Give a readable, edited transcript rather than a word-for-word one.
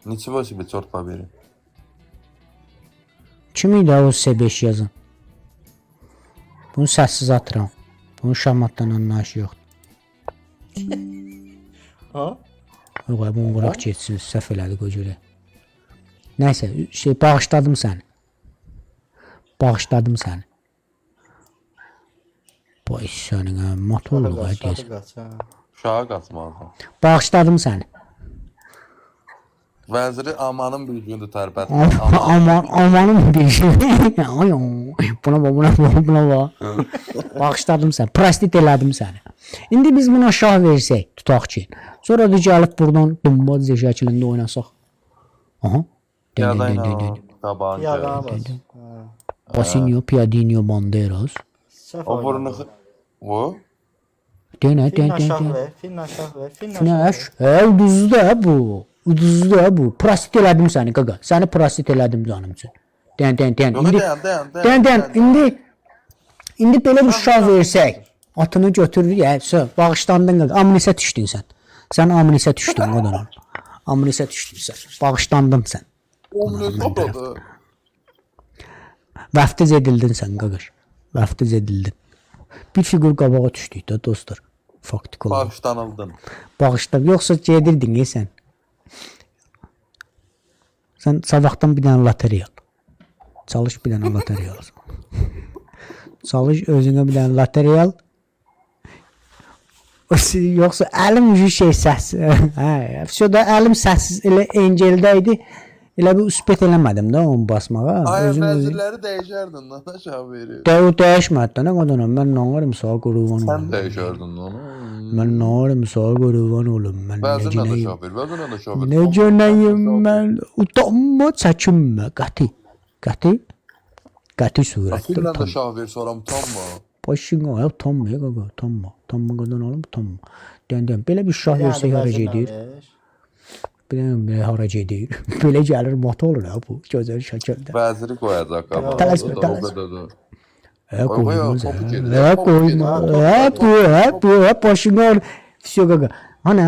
Ничего себе, черт побери. Kim idi o C5 yazın? Bunu səssiz atıram. Bunun şahmatdan anlayışı yoxdur. Ha? Yox, bunu bırak geçsin. Səhv elədik o görə. Nəysə, bağışladım səni. Bağışladım səni. Bu iş sənin motorluq deyəsən. Qaç ha. Uşağa kaçmalı. Bağışladım səni. Vəziri amanın bir gündür tərpət. Amanın bir şey. Buna bax. Bağışladım səni. Prostit elədim səni. İndi biz bunu aşağı versək, tutaq ki. Sonra da gəlib buradan Dumbadze şəklində oynasaq. Aha. Yadayla tabanca. Yadana bas. Basinho, Piadinho, Banderas. Səhv O oynadı. burnu... O? Dene, Fin dene, aşağı dene. ver. Fin aşağı ver. Fin aşağı Ne? ver. Uduzdu bu. Uduzdu bu. Prostit elədim səni qaqa. Səni prostit elədim canım üçün. Den. Yox, İndi dayan. İndi belə bir uşaq versək, atını götürür ya, bağışlandın qaqa. Amnisə düşdün sən. Sən amnisə düşdün qadan. Amnisə düşdün sən. Bağışlandın sən. O ne topladı? Vəftiz edildin sən qaqış. Vəftiz edildin. Bir fiqur qabağa düşdük də dostlar. Faktik olaraq. Bağışlanıldın. Bağışla. Yoxsa gedirdin sən. Sən sabahdan bir dənə lotereya al. Çalış bir dənə lotereya al. Çalış özünə bir dənə lotereya al. Yoxsa əlim ucu şey səs. Hə, şurada əlim səssiz elə engeldə idi. Elə bir üspət eləmədim də onu basmağa. Ay Özüm vəzirləri dəyişərdin lan aşağı verir. dəyişmədi də nə qadanam. Mən nə varım sağ qurban Sən olum. dəyişərdin onu. Mən nə varım sağ qurban olum. Mən Vəzirlə də necəyəm? şah ver. Vəzirlə də şah ver. Necə nəyim mən? Utanma, çəkinmə, qəti. Qəti surətdə. Fillə də şah ver sonra utanma. Başına ya utanma ya qaqa, utanma. Utanma qadan alım, utanma. Den. Belə bir şah versək harac edir. Belə harac edir. Belə gəlir mata olur ha bu gözəl şəkildə. Vəziri qoyacaq qabağa. Tələsmə. Qoymaz. Koyma. Başına. Всё qaqa. Ana